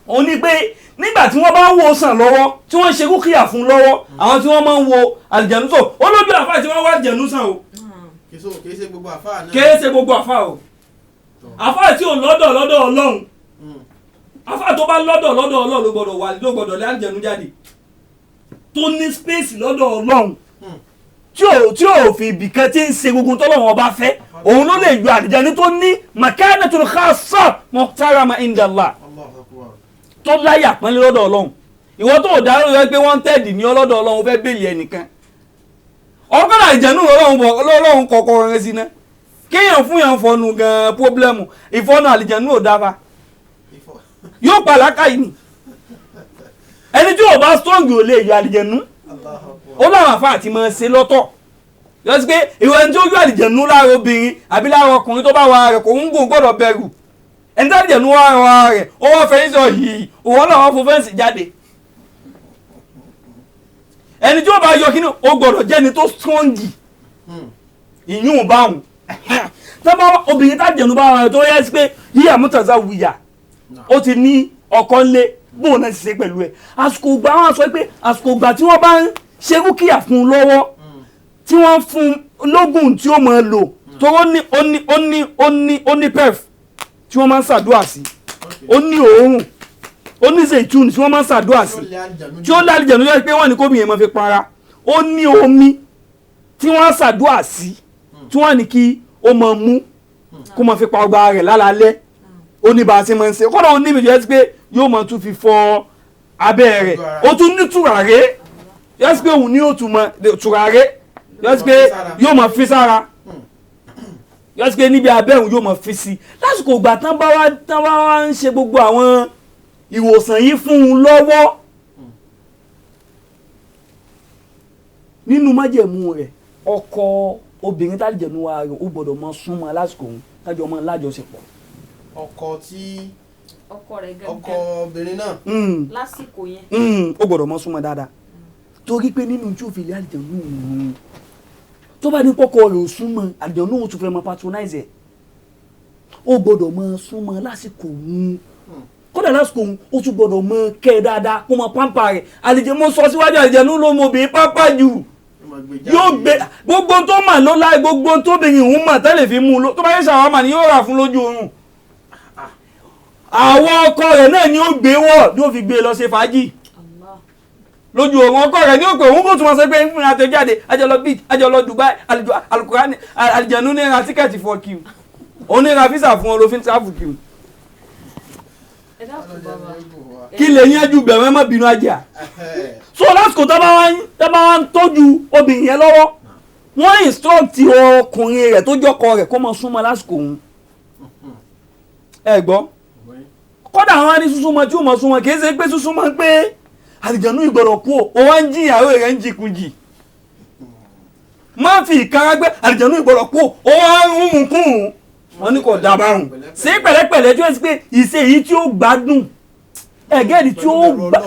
ó ní pé nígbà tí wọ́n bá ń wo sàn lọ́wọ́ tí wọ́n ń ṣe rúkìá fún lọ́wọ́ àwọn tí wọ́n máa ń wo àlìjẹ̀nú sọ ó lójú àfáà tí wọ́n wá àlìjẹ̀nú sàn o kìí ṣe gbogbo àfáà náà. kìí ṣe gbogbo àfáà o àfáà tí ò lọ́dọ̀ Ọlọ́run àfáà tó bá lọ́dọ̀ Ọlọ́run ló gbọ́dọ̀ lé àlìjẹ̀nú jáde tó ní space lọ́dọ̀ Ọlọ́run tí ò fi ibìkan tí ń ṣe gbogbo tọ́lọ́run ọba fẹ́ òun ló lè ju àlìjẹ̀nú tó ní makanatul khassa muhtarama inda Allah tó láyà pọ́nlé lọ́dọ̀ Ọlọ́run ìwọ tó dárò rẹ pé wọ́n tẹ̀dì ní ọlọ́dọ̀ Ọlọ́run fẹ́ bèèlì ẹnìkan ọgọ́dà ìjẹ̀nú Ọlọ́run kọ̀ọ̀kan rẹ sí ná kéèyàn fún yàn fọnù gan pọ́blẹ́mù ìfọ́nù àlìjẹ̀nú ò dára yóò pa làákàyè ni ẹni tí ò bá strong ò lè yọ àlìjẹ̀nú ó láwọn àfáà tí máa ṣe lọ́tọ̀ yọ sí pé ìwọ ẹni tí ó yọ àlìjẹ̀nú lára obìnrin àbí lára ọkùnrin tó bá wà rẹ̀ kò ń gùn gbọ́dọ̀ bẹ̀rù ẹni tí àlìjẹ̀nú wà rẹ̀ ó wọ́n fẹ́ sọ yìí òwò náà wọ́n fún fẹ́ǹsì jáde ẹni tí ó bá yọ kíní ó gbọ́dọ̀ jẹ́ ẹni tó strong ìyún báwọn tọ́ba obìnrin tí àlìjẹ̀nú bá wà rẹ̀ tó yẹ sí pé yíyà mútàzá wùyà ó ti ní ọkọ ńlé bóun náà ti ṣe pẹ̀lú ẹ̀ àsìkò ìgbà wọn sọ pé àsìkò ìgbà tí wọ́n bá ń ṣe rúkìá fún un lọ́wọ́ tí wọ́n fún lógún tí ó máa lò tó ó ní pef tí wọ́n máa ń ṣàdúrà sí ó ní òórùn ó ní zaitun tí wọ́n máa ń ṣàdúrà sí tí ó lálẹ́ jẹ̀nu yọ pé wọ́n ní kómi yẹn máa fi para ó ní omi tí wọ́n ń ṣàdúrà sí tí wọ́n ní kí ó máa mú kó máa fi pa ọgbà rẹ̀ lálálẹ́ ó ní bá a ṣe máa ń ṣe kọ́dọ̀ ó ní ìbìjọ́ ẹ́ pé yóò máa tún fi fọ abẹ́ rẹ̀ ó tún ní tùràré yẹ́sì pé òun ní òtún mọ tùràré yẹ́sì pé yóò máa fi sára yẹ́sì pé níbi abẹ́ òun yóò máa fi sí lásìkò ìgbà tán bá wá ń ṣe gbogbo àwọn ìwòsàn yìí fún un lọ́wọ́ nínú májẹ̀mú rẹ̀ ọkọ obìnrin tálìjẹ̀nu wa rẹ̀ ó gbọ́dọ̀ máa súnmọ́ lásìkò òun kájọ máa lájọṣepọ̀ ọkọ tí ọkọ rẹ̀ gẹ́gẹ́ ọkọ obìnrin náà lásìkò yẹn ó gbọ́dọ̀ máa súnmọ́ dáadáa torí pé nínú tí ó fi lé àlìjẹ̀nu òun tó bá ní pọ́kọ rẹ̀ ò súnmọ́ àlìjẹ̀nu òun tún fẹ́ máa patronize ẹ̀ ó gbọ́dọ̀ máa súnmọ́ lásìkò òun kódà lásìkò òun ó tún gbọ́dọ̀ máa kẹ́ ẹ dáadáa kó máa pampa rẹ̀ àlìjẹ̀nu mo sọ síwájú àlìjẹ̀nu ló mọ obìnrin pápá jù yóò gbé gbogbo tó mà ló láì gbogbo tó bìnrin òun mà tẹ́lẹ̀ fi mú un tó bá yẹ ṣàwámà ni yóò rà fún lójú oorun àwọn ọkọ rẹ̀ náà ni ó gbé wọ̀ yóò fi gbé lọ ṣe fàájì lójú òun ọkọ rẹ̀ ní òpè òun kò tún wọn sọ pé ń fún àtẹ̀jáde àjọlọ beach àjọlọ Dubai alukurani àlìjẹ̀nu ní ra tíkẹ́ẹ̀tì fún ọkì òun ní ra físà fún olófin travel kì ẹ dákun bàbá kí lè yẹn ju bẹ̀rẹ̀ mọ́ bínú ajá so lásìkò tó bá wá ń tọ́jú obìnrin yẹn lọ́wọ́ wọ́n instruct ọkùnrin rẹ̀ tó jọ́kọ rẹ̀ kó máa súnmọ́ lásìkò òun ẹ gbọ́ kódà àwọn ní súnmọ́ tí ó mọ̀ súnmọ́ kìí ṣe pé súnmọ́ pé àlìjẹ̀nu ìgbọ̀dọ̀ kú ó wá ń jí ìyàwó rẹ̀ ń jìkújì má fi ìkara gbé àlìjẹ̀nu ìgbọ̀dọ̀ kú ó wá ń mú kún wọn ní kò dábàrún ṣé pẹ̀lẹ́pẹ̀lẹ́ tí wọ́n ti pé ìṣe èyí tí ó gbádùn ẹ̀gẹ́dì tí ó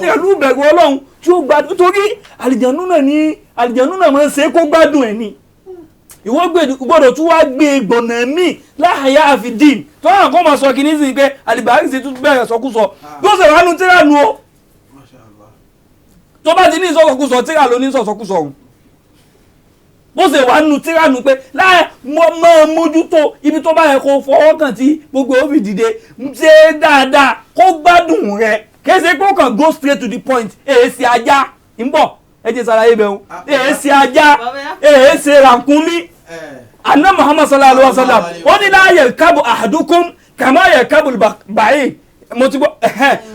pẹ̀lú bẹ̀rù Ọlọ́run tí ó gbádùn torí àlìjẹ̀nu náà máa ń ṣe kó gbádùn ẹ̀ ni ìwọ gbọ́dọ̀ tún wá gbé gbọ̀nà míì láàyè àfidín tó hàn kó máa sọ kí ní sí pé àlìbárí sì tún bẹ̀rẹ̀ sọkúsọ bí ó sì wà nù tíra nu o tó bá ti ní ìsọkúsọ tíra ló ní ìsọkúsọ òun bó sì wà nù tíra nu pé láì máa mójútó ibi tó bá yẹ kó fọwọ́ kàn tí gbogbo òbí dìde ṣe dáadáa kó gbádùn rẹ̀ kése kó kàn go straight to the point èsì ajá ń bọ̀ ẹ jẹ́ sàlàyé bẹ́ẹ̀ o èsì ajá èsì ràkúnmí anna Muhammad sallallahu alaihi wasallam ó ní la yarkabu ahadukum kama yarkabu bàáyì mo ti gbọ́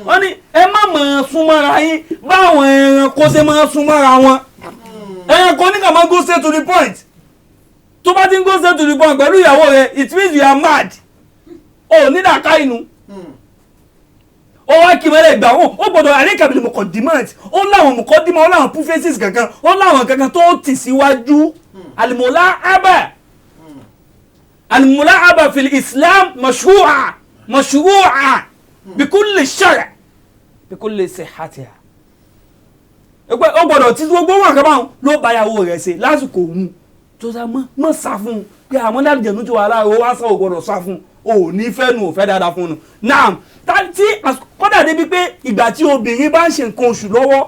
ó ní ẹ má máa súnmọ́ra yín báwọn ẹranko ṣe máa súnmọ́ra wọn ẹranko ní kà máa go straight to the point tó bá ti ń go straight to the point pẹ̀lú ìyàwó rẹ̀ it means you are mad ó ní dàka inú ó wá kí mẹ́lẹ̀ gbà wọ́n ó gbọ́dọ̀ àríkàbìlì mọ̀kọ̀dímọ̀t ó láwọn mọ̀kọ́dímọ̀ ó láwọn púfẹ́sìs kankan ó láwọn kankan tó tì síwájú alimula aba fil Islam mashru'a bikulli shara bikulli sihhatiha ó gbọ́dọ̀ tí gbogbo wọn kan báwọn ló báyàwó rẹ̀ ṣe lásìkò òun tó sá mọ́ sá fún un pé àwọn àlìjẹ̀nu tó wà láàrọ̀ wá sá ò gbọ́dọ̀ sá fún un ò ní fẹ́ nu ò fẹ́ dáadáa fún nu náà tí kọ́dà débi pé ìgbà tí obìnrin bá ń ṣe nǹkan oṣù lọ́wọ́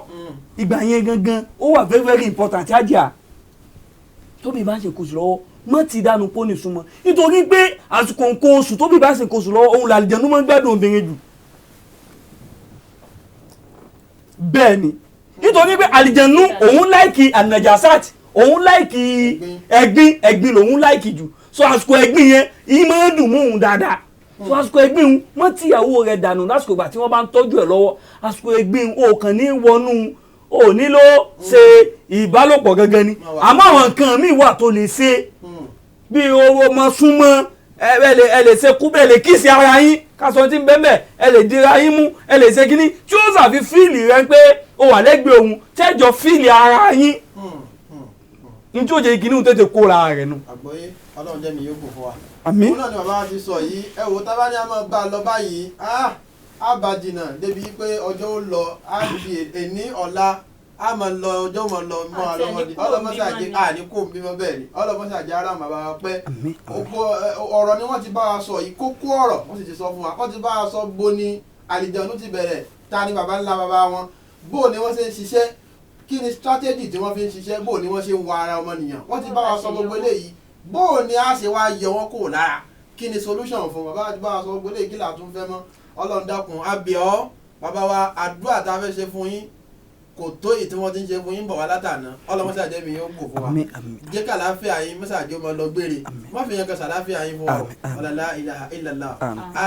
ìgbà yẹn gangan ó wà very very important ájà tóbi bá ń ṣe nǹkan oṣù lọ́wọ́ mọ́ ti dànù pọ́ ní súnmọ́ nítorí pé àsìkò nǹkan oṣù tóbi bá ń ṣe nǹkan oṣù lọ́wọ́ òun làlìjẹ̀nú máa ń gbádùn obìnrin jù bẹ́ẹ̀ ni nítorí pé àlìjẹ̀nú òun láìkì ànàjàsát òun láìkì ẹ̀gbin lòun láìkì jù so àsìkò ẹ̀gbin yẹn yìí máa ń dùn mọ́ òun dáadáa so àsìkò ẹ̀gbin òun mọ́ tíyàwó rẹ̀ dànù lásìkò ìgbà tí wọ́n bá ń tọ́jú ẹ̀ lọ́wọ́ àsìkò ẹ̀gbin òun kàn ní wọnú ò nílò ṣe ìbálòpọ̀ gangan ni àmọ́ àwọn nǹkan míì wà tó lè ṣe bí owó mọ súnmọ́ ẹ lè ṣe kú bẹ́ẹ̀ lè kíìsì ara yín kásán tí ń bẹ́ẹ̀ bẹ́ẹ̀ ẹ lè dira yín mú ẹ lè ṣe kínní tí ó ṣàfi fíìlì rẹ pé ó wà lẹ́gbẹ̀ẹ́ òun tẹ́jọ fíìlì ara yín ní tí ó jẹ́ kínní tètè kó ra rẹ̀ nù. àgbọ̀yé ọlọ́run jẹ́ mi yóò kò fún wa. àmín. òun náà ni bàbá wa ti sọ yìí ẹ wò tábà ní a máa bá a lọ báyìí á bá jìnnà débi pé ọjọ́ ó lọ á fi èní ọ̀la a máa lọ ọjọ́ mọ̀ lọ mọ́ ọlọ́mọdé ọlọ́mọsàjẹ́ àní kò ń bímọ bẹ́ẹ̀ ni ọlọ́mọsàjẹ́ ara màá bá wa pẹ́ ọ̀rọ̀ ni wọ́n ti bá wa sọ yìí kókó ọ̀rọ̀ wọ́n sì ti sọ fún wa wọ́n ti bá wa sọ bó ni àlìjànú ti bẹ̀rẹ̀ ta ni baba ńlá baba wọn bó ni wọ́n ṣe ń ṣiṣẹ́ kí ni strategy tí wọ́n fi ń ṣiṣẹ́ bó ni wọ́n ṣe ń wa ara ọmọnìyàn wọ́n ti bá wa sọ gbogbo eléyìí bó ni a ṣe wá yọ wọn kúrò lára kí ni solution fún bàbá ti bá wa sọ gbogbo eléyìí kí là tún fẹ́ mọ́ ọlọ́run dákun abíọ́ bàbá wa àdúrà tá a fẹ́ ṣe fún yín kò tó èyí tí wọ́n ti ń ṣe fún yín bọ̀ wá látàná ọlọ́mọṣàjẹ́ mi yóò gbò fún wa jẹ́ ká láfíà yín mọ́ṣàjẹ́ ọmọ lọ gbére má fi yẹn kan ṣàláfíà yín fún wa ọ̀làlá ilaha illallah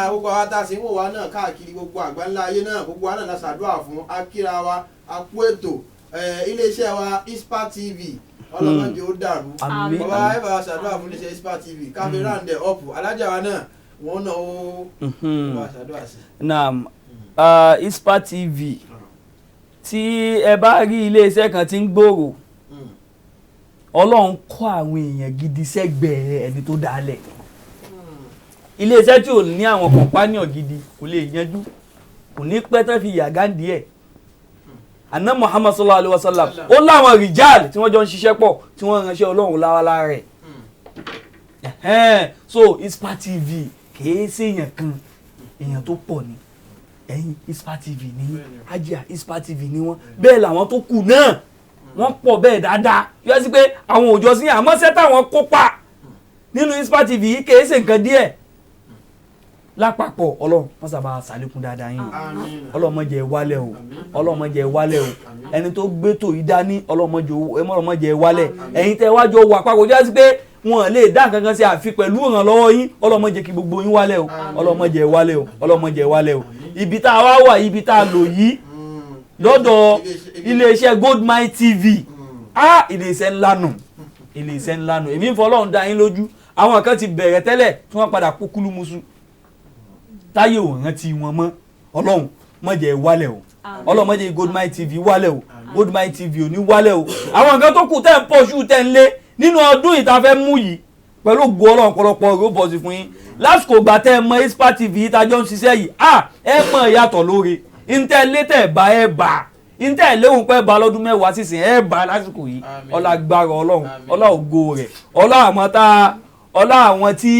gbogbo àwọn tá a sì ń wò wá náà káàkiri gbogbo àgbáńlá ayé náà gbogbo wa náà la ṣàdúrà fún akíra wa akú ètò iléeṣẹ́ wa Ispa TV ọlọ́mọdé ó dàrú bàbá ẹ bá wa ṣàdúrà fún iléeṣẹ́ Ispa TV káfí ráǹdẹ̀ ọ̀pù alájà wa náà wọ́n náà ó wà ṣàdúrà sí. naam Ispa TV tí ẹ bá rí iléeṣẹ́ kan tí ń gbòòrò ọlọ́run kọ́ àwọn èèyàn gidi sẹ́gbẹ̀ẹ́ ẹni tó dálẹ̀ iléeṣẹ́ tí ò ní àwọn kọ̀ǹpánìọ̀ gidi kò lè yanjú kò ní pẹ́ tán fi yàgá díẹ̀ àná Muhammad sallallahu alayhi wa sallam ó láwọn rìjáàl tí wọ́n jọ ń ṣiṣẹ́ pọ̀ tí wọ́n ránṣẹ́ ọlọ́run lára rẹ̀ so Ispa TV kìí ṣe èèyàn kan èèyàn tó pọ̀ ni ẹ̀yin Ispa TV ní ajá Ispa TV ní wọn bẹ́ẹ̀ làwọn tó kù náà wọ́n pọ̀ bẹ́ẹ̀ dáadáa yọ sí pé àwọn òjò sí àmọ́ sẹ́tà wọn kópa nínú Ispa TV yìí kìí ṣe nǹkan díẹ̀ lápapọ̀ ọlọ́run wọ́n sábà ṣàlékún dáadáa yín ọlọ́run má jẹ́ wálẹ̀ o ọlọ́run má jẹ́ wálẹ̀ o ẹni tó gbé tò yí dání ọlọ́run má jẹ́ wálẹ̀ ẹ̀yin tẹ́ wájú wà papọ̀ jẹ́ sí pé wọn lè dá nǹkan kan sí àfi pẹ̀lú ìrànlọ́wọ́ yín ọlọ́run má jẹ́ kí gbogbo yín wálẹ̀ o ọlọ́run má jẹ́ wálẹ̀ o ọlọ́run má jẹ́ wálẹ̀ o ibi tá a wá wà ibi tá a lò yìí lọ́dọ̀ iléeṣẹ́ Goldmine TV iléeṣẹ́ ńlá nù iléeṣẹ́ ńlá nù èmi ń fọlọ́run dá yín lójú àwọn kan ti bẹ̀rẹ̀ tẹ́lẹ̀ tí wọ́n padà kú kúlúmuṣu táyé ò rántí wọn mọ́ ọlọ́run má jẹ́ wálẹ̀ o ọlọ́run má jẹ́ Goldmine TV wálẹ̀ o Goldmine TV ò ní wálẹ̀ o àwọn nǹkan tó kù tẹ́ ń pọ̀ ṣù tẹ́ ń lé nínú ọdún ìtafẹ́ mú yìí pẹ̀lú ògo ọlọ́run pọ̀lọpọ̀ ró bọ̀ sí fún yín lásìkò gbà tẹ́ ẹ mọ Ispa TV yìí tájọ́ ń ṣiṣẹ́ yìí ẹ mọ̀ ìyàtọ̀ lóore ntẹ́ létẹ̀ bá ẹ bá ntẹ́ léwu pẹ́ bá lọ́dún mẹ́wàá sísìn ẹ bá lásìkò yìí ọlá agbára ọlọ́run ọlá ògo rẹ̀ ọlá àwọn tí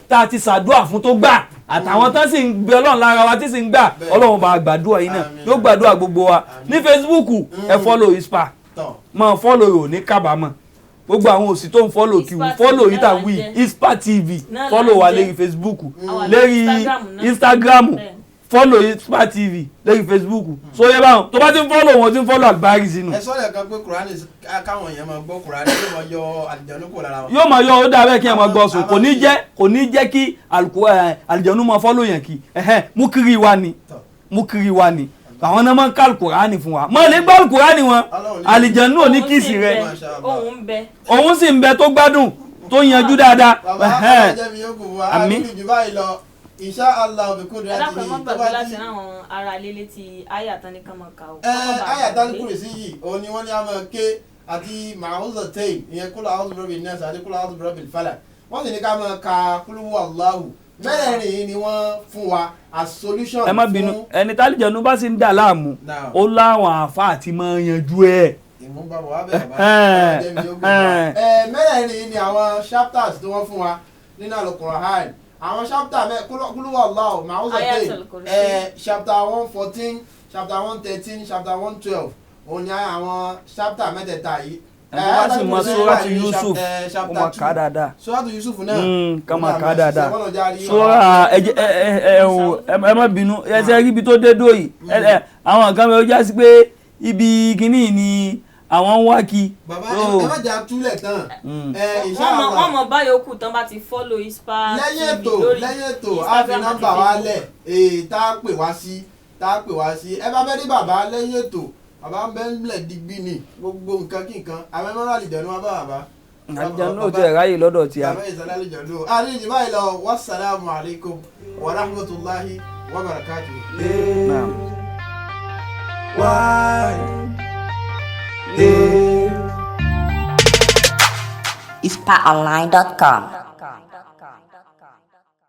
tá ti ṣàdúrà fún tó gbà àtàwọn tán sì ń gbé ọlọ́run lára wa tí sì ń gbà ọlọ́run bá gbàdúrà yín náà yóò gbàdúrà gbogbo wa ní Facebook ẹ fọ́lọ̀ Ispa máa fọ́lọ̀ rò ní kábàámọ̀ gbogbo àwọn òsì tó ń fọ́lọ̀ kí wọ́n fọ́lọ̀ yìí tà wí Ispa TV fọ́lọ̀ wa lérí Facebook lérí Instagram fọ́lọ̀ Ispa TV lérí Facebook so yẹ báwọn tó bá ti ń fọ́lọ̀ wọn ti ń fọ́lọ̀ àgbárí sínú. ẹ sọ́dọ̀ kan pé Kùránì káwọn èèyàn máa gbọ́ Kùránì yóò máa yọ àlìjànú kò lára wọn. yóò máa yọ ó dà bẹ́ẹ̀ kí ẹ máa gbọ́ sùn kò ní jẹ́ kí àlìjànú máa fọ́lọ̀ yẹn kí mú kiri wa ni àwọn náà máa ń kálù Kùránì fún wa mọ lè gbọ́ Kùránì wọn àlìjànú ò ní kíìsì rẹ òun sì ń bẹ tó gbádùn tó yanjú dáadáa. àmín insha Allah bikun rẹ ti ní tó bá láti ráwọn ará ilé létí ayàtán ní kàn máa kà ó. ayàtán kúrò sí yìí òun ni wọ́n ní a máa ké àti ma'uzatain ìyẹn kúlọ̀ a'udhu birabbin nas àti kúlọ̀ a'udhu birabbil falaq wọ́n sì ní ká máa ka kúlù Allahu mẹ́rẹ̀ẹ̀rin yìí ni wọ́n fún wa as solution. ẹ má bínú ẹni tálíjànú bá sì ń dà láàmú ó láwọn àáfàá tí máa yanjú ẹ. mẹ́rẹ̀ẹ̀rin yìí ni àwọn chapters tí wọ́n fún wa nínú Al-Qur'an àwọn chapter kúlúwà Allah màáwùsọ̀ Ayatul Kursi. chapter 114 chapter 113 chapter 112 òun ni àwọn chapter mẹ́tẹ̀ẹ̀ta yìí. ẹ̀ka wá sì mọ Suratu Yusuf ó máa kà á dáadáa. Suratu Yusuf náà ká máa kà á dáadáa. sura ẹ má bínú ẹsẹ̀ ibi tó dé dó yìí àwọn nǹkan mi ó já sí pé ibi kínní ni àwọn ń wá kí. bàbá ẹ má jà túlẹ̀ tán. wọ́n mọ̀ báyọ̀ kù tán bá ti follow Ispa lẹ́yìn TV lórí ètò á fi nọ́mbà wa lẹ̀ tá a pè wá sí ẹ bá fẹ́ rí bàbá lẹ́yìn ètò bàbá ń bẹ́ ń lẹ̀ digbí ni gbogbo nǹkan kí nǹkan àwọn ẹ̀mọ́ràn àlìjẹ̀nu wa bá bàbá. àlìjẹ̀nu náà tẹ̀ ráyè lọ́dọ̀ tí a. bàbá ìsàlẹ̀ àlìjẹ̀nu àlejò báyìí lọ wassalamu alaikum wa rahmatullahi wa barakatuh. ispaonline.com